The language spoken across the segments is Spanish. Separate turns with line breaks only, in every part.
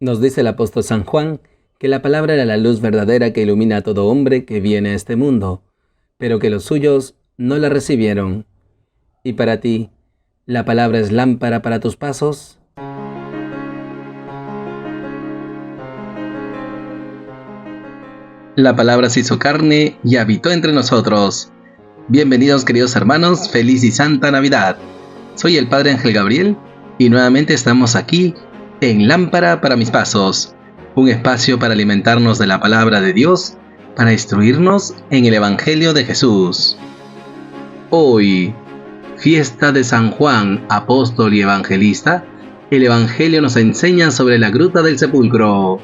Nos dice el apóstol San Juan que la palabra era la luz verdadera que ilumina a todo hombre que viene a este mundo, pero que los suyos no la recibieron. ¿Y para ti, la palabra es lámpara para tus pasos? La palabra se hizo carne y habitó entre nosotros. Bienvenidos, queridos hermanos, feliz y santa Navidad. Soy el Padre Ángel Gabriel y nuevamente estamos aquí en Lámpara para mis pasos, un espacio para alimentarnos de la palabra de Dios, para instruirnos en el Evangelio de Jesús. Hoy, fiesta de San Juan, apóstol y evangelista, el Evangelio nos enseña sobre la gruta del sepulcro.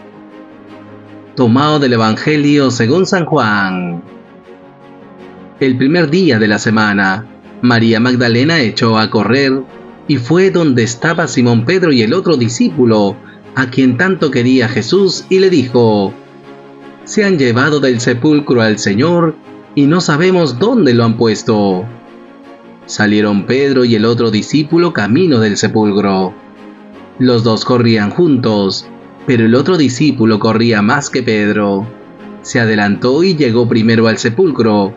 Tomado del Evangelio según San Juan. El primer día de la semana, María Magdalena echó a correr y fue donde estaba Simón Pedro y el otro discípulo, a quien tanto quería Jesús, y le dijo: «Se han llevado del sepulcro al Señor y no sabemos dónde lo han puesto». Salieron Pedro y el otro discípulo camino del sepulcro. Los dos corrían juntos, pero el otro discípulo corría más que Pedro. Se adelantó y llegó primero al sepulcro,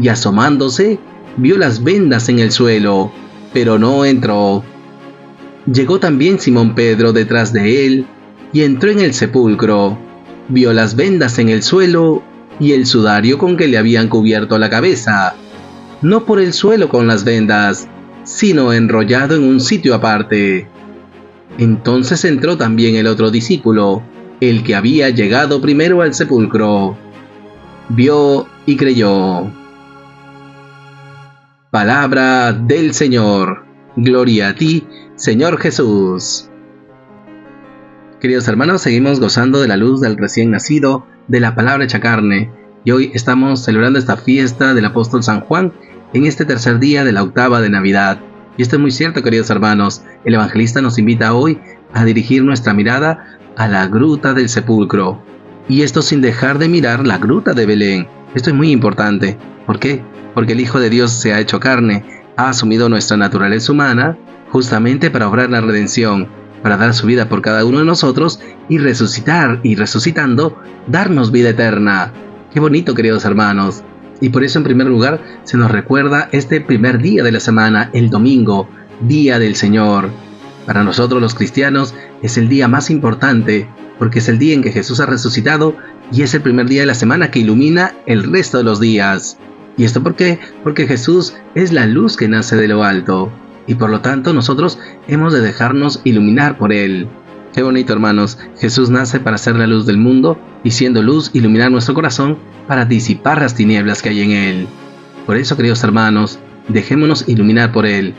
y asomándose, vio las vendas en el suelo, pero no entró. Llegó también Simón Pedro detrás de él, y entró en el sepulcro. Vio las vendas en el suelo, y el sudario con que le habían cubierto la cabeza, no por el suelo con las vendas, sino enrollado en un sitio aparte. Entonces entró también el otro discípulo, el que había llegado primero al sepulcro. Vio y creyó. Palabra del Señor. Gloria a ti, Señor Jesús. Queridos hermanos, seguimos gozando de la luz del recién nacido, de la palabra hecha carne, y hoy estamos celebrando esta fiesta del apóstol San Juan en este tercer día de la octava de Navidad. Y esto es muy cierto, queridos hermanos. El evangelista nos invita hoy a dirigir nuestra mirada a la gruta del sepulcro. Y esto sin dejar de mirar la gruta de Belén. Esto es muy importante. ¿Por qué? Porque el Hijo de Dios se ha hecho carne, ha asumido nuestra naturaleza humana, justamente para obrar la redención, para dar su vida por cada uno de nosotros y resucitar, y resucitando, darnos vida eterna. ¡Qué bonito, queridos hermanos! Y por eso, en primer lugar, se nos recuerda este primer día de la semana, el domingo, Día del Señor. Para nosotros los cristianos es el día más importante, porque es el día en que Jesús ha resucitado y es el primer día de la semana que ilumina el resto de los días. ¿Y esto por qué? Porque Jesús es la luz que nace de lo alto, y por lo tanto nosotros hemos de dejarnos iluminar por Él. Qué bonito, hermanos. Jesús nace para ser la luz del mundo, y siendo luz, iluminar nuestro corazón para disipar las tinieblas que hay en él. Por eso, queridos hermanos, dejémonos iluminar por Él.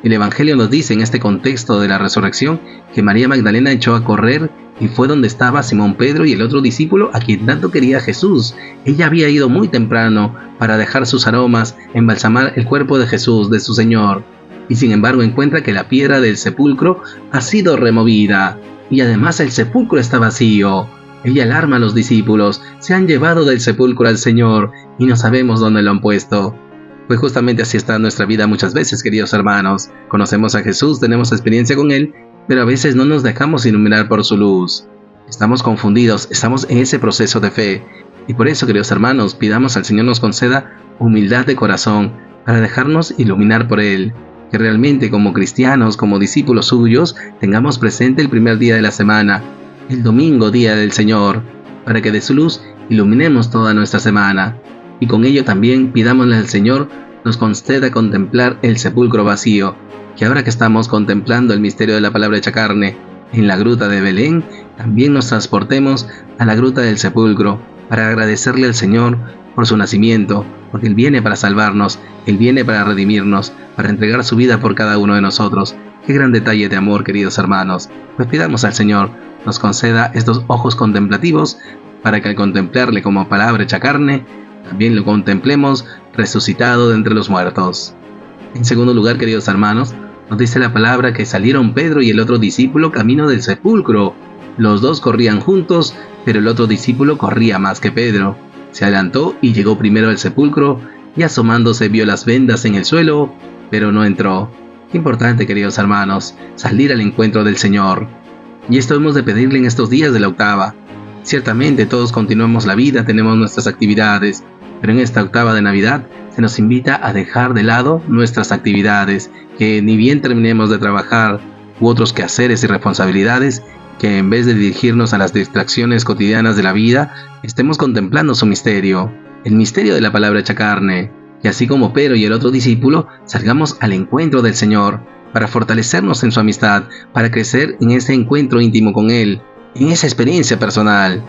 El Evangelio nos dice en este contexto de la resurrección que María Magdalena echó a correr y fue donde estaba Simón Pedro y el otro discípulo a quien tanto quería Jesús. Ella había ido muy temprano para dejar sus aromas, embalsamar el cuerpo de Jesús, de su Señor. Y sin embargo encuentra que la piedra del sepulcro ha sido removida. Y además el sepulcro está vacío. Ella alarma a los discípulos: se han llevado del sepulcro al Señor y no sabemos dónde lo han puesto. Pues justamente así está nuestra vida muchas veces, queridos hermanos. Conocemos a Jesús, tenemos experiencia con Él, pero a veces no nos dejamos iluminar por su luz. Estamos confundidos, estamos en ese proceso de fe. Y por eso, queridos hermanos, pidamos al Señor nos conceda humildad de corazón para dejarnos iluminar por Él. Que realmente como cristianos, como discípulos suyos, tengamos presente el primer día de la semana, el domingo, Día del Señor, para que de su luz iluminemos toda nuestra semana. Y con ello también pidámosle al Señor nos conceda contemplar el sepulcro vacío, que ahora que estamos contemplando el misterio de la palabra hecha carne en la gruta de Belén, también nos transportemos a la gruta del sepulcro para agradecerle al Señor por su nacimiento, porque Él viene para salvarnos, Él viene para redimirnos, para entregar su vida por cada uno de nosotros. Qué gran detalle de amor, queridos hermanos. Pues pidamos al Señor nos conceda estos ojos contemplativos para que al contemplarle como palabra hecha carne, también lo contemplemos resucitado de entre los muertos. En segundo lugar, queridos hermanos, nos dice la palabra que salieron Pedro y el otro discípulo camino del sepulcro. Los dos corrían juntos, pero el otro discípulo corría más que Pedro. Se adelantó y llegó primero al sepulcro, y asomándose vio las vendas en el suelo, pero no entró. Qué importante, queridos hermanos, salir al encuentro del Señor. Y esto hemos de pedirle en estos días de la octava. Ciertamente todos continuamos la vida, tenemos nuestras actividades, pero en esta octava de Navidad se nos invita a dejar de lado nuestras actividades, que ni bien terminemos de trabajar u otros quehaceres y responsabilidades, que en vez de dirigirnos a las distracciones cotidianas de la vida, estemos contemplando su misterio, el misterio de la palabra hecha carne, y así como Pedro y el otro discípulo, salgamos al encuentro del Señor, para fortalecernos en su amistad, para crecer en ese encuentro íntimo con Él, en esa experiencia personal.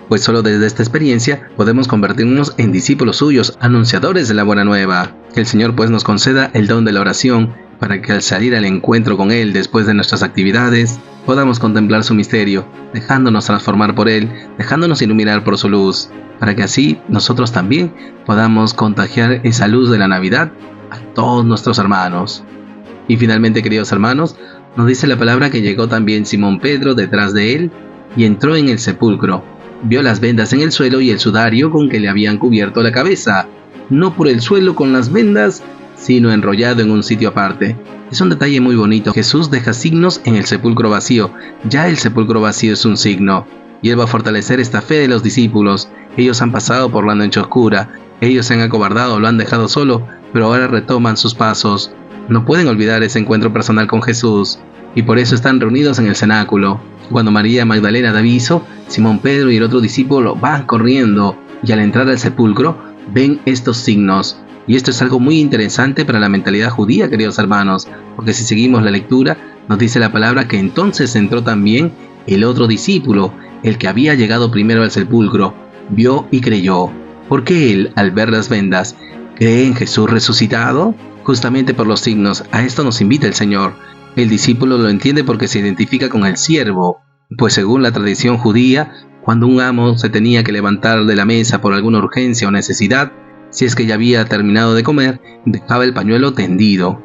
Pues solo desde esta experiencia podemos convertirnos en discípulos suyos, anunciadores de la buena nueva. Que el Señor pues nos conceda el don de la oración, para que al salir al encuentro con Él después de nuestras actividades, podamos contemplar su misterio, dejándonos transformar por Él, dejándonos iluminar por su luz, para que así nosotros también podamos contagiar esa luz de la Navidad a todos nuestros hermanos. Y finalmente, queridos hermanos, nos dice la palabra que llegó también Simón Pedro detrás de Él y entró en el sepulcro. Vio las vendas en el suelo y el sudario con que le habían cubierto la cabeza, no por el suelo con las vendas, sino enrollado en un sitio aparte. Es un detalle muy bonito. Jesús deja signos en el sepulcro vacío. Ya el sepulcro vacío es un signo, y Él va a fortalecer esta fe de los discípulos. Ellos han pasado por la noche oscura, ellos se han acobardado, lo han dejado solo, pero ahora retoman sus pasos. No pueden olvidar ese encuentro personal con Jesús, y por eso están reunidos en el cenáculo. Cuando María Magdalena da aviso, Simón Pedro y el otro discípulo van corriendo, y al entrar al sepulcro ven estos signos. Y esto es algo muy interesante para la mentalidad judía, queridos hermanos, porque si seguimos la lectura, nos dice la palabra que entonces entró también el otro discípulo, el que había llegado primero al sepulcro, vio y creyó. ¿Por qué él, al ver las vendas, cree en Jesús resucitado? Justamente por los signos. A esto nos invita el Señor. El discípulo lo entiende porque se identifica con el siervo, pues según la tradición judía, cuando un amo se tenía que levantar de la mesa por alguna urgencia o necesidad, si es que ya había terminado de comer, dejaba el pañuelo tendido,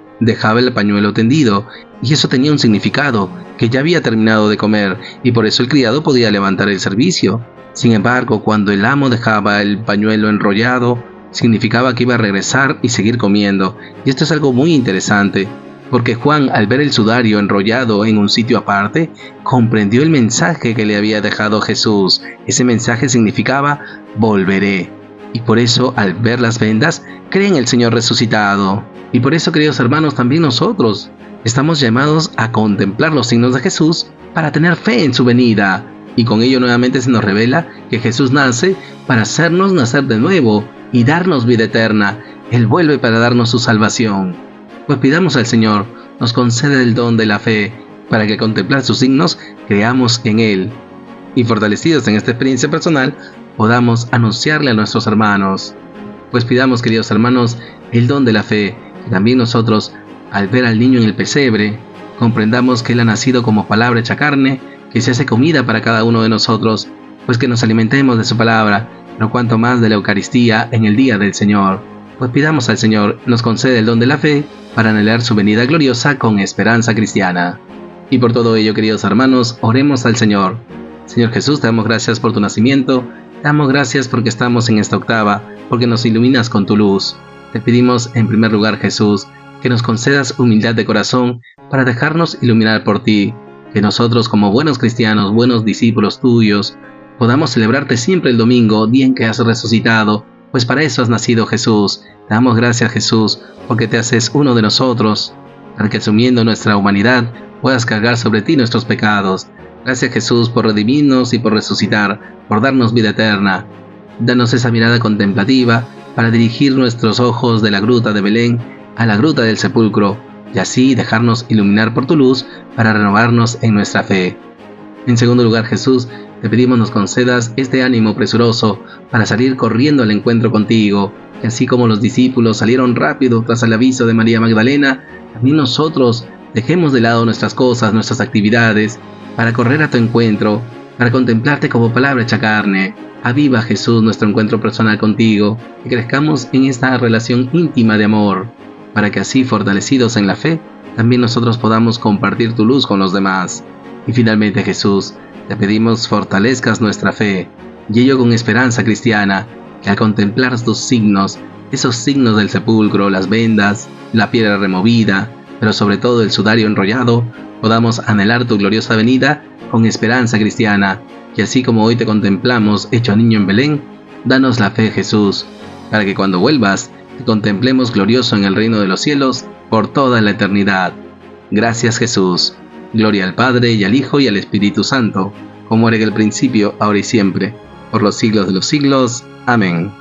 y eso tenía un significado, que ya había terminado de comer, y por eso el criado podía levantar el servicio. Sin embargo, cuando el amo dejaba el pañuelo enrollado, significaba que iba a regresar y seguir comiendo, y esto es algo muy interesante, porque Juan, al ver el sudario enrollado en un sitio aparte, comprendió el mensaje que le había dejado Jesús. Ese mensaje significaba, volveré. Y por eso, al ver las vendas, cree en el Señor resucitado. Y por eso, queridos hermanos, también nosotros estamos llamados a contemplar los signos de Jesús para tener fe en su venida. Y con ello nuevamente se nos revela que Jesús nace para hacernos nacer de nuevo y darnos vida eterna. Él vuelve para darnos su salvación. Pues pidamos al Señor nos conceda el don de la fe, para que al contemplar sus signos creamos en Él. Y fortalecidos en esta experiencia personal, podamos anunciarle a nuestros hermanos. Pues pidamos, queridos hermanos, el don de la fe, que también nosotros, al ver al niño en el pesebre, comprendamos que Él ha nacido como palabra hecha carne, que se hace comida para cada uno de nosotros, pues que nos alimentemos de su palabra, no cuanto más de la Eucaristía en el día del Señor. Pues pidamos al Señor nos concede el don de la fe para anhelar su venida gloriosa con esperanza cristiana. Y por todo ello, queridos hermanos, oremos al Señor. Señor Jesús, te damos gracias por tu nacimiento, te damos gracias porque estamos en esta octava, porque nos iluminas con tu luz. Te pedimos en primer lugar, Jesús, que nos concedas humildad de corazón para dejarnos iluminar por ti, que nosotros como buenos cristianos, buenos discípulos tuyos, podamos celebrarte siempre el domingo, día en que has resucitado, pues para eso has nacido, Jesús. Te damos gracias, Jesús, porque te haces uno de nosotros, para que asumiendo nuestra humanidad puedas cargar sobre ti nuestros pecados. Gracias, Jesús, por redimirnos y por resucitar, por darnos vida eterna. Danos esa mirada contemplativa para dirigir nuestros ojos de la gruta de Belén a la gruta del sepulcro, y así dejarnos iluminar por tu luz para renovarnos en nuestra fe. En segundo lugar, Jesús, te pedimos nos concedas este ánimo presuroso para salir corriendo al encuentro contigo, que así como los discípulos salieron rápido tras el aviso de María Magdalena, también nosotros dejemos de lado nuestras cosas, nuestras actividades, para correr a tu encuentro, para contemplarte como palabra hecha carne. Aviva, Jesús, nuestro encuentro personal contigo, y crezcamos en esta relación íntima de amor, para que así, fortalecidos en la fe, también nosotros podamos compartir tu luz con los demás. Y finalmente, Jesús, te pedimos fortalezcas nuestra fe, y ello con esperanza cristiana, que al contemplar tus signos, esos signos del sepulcro, las vendas, la piedra removida, pero sobre todo el sudario enrollado, podamos anhelar tu gloriosa venida con esperanza cristiana, y así como hoy te contemplamos hecho niño en Belén, danos la fe, Jesús, para que cuando vuelvas te contemplemos glorioso en el reino de los cielos por toda la eternidad. Gracias, Jesús. Gloria al Padre, y al Hijo, y al Espíritu Santo, como era en el principio, ahora y siempre, por los siglos de los siglos. Amén.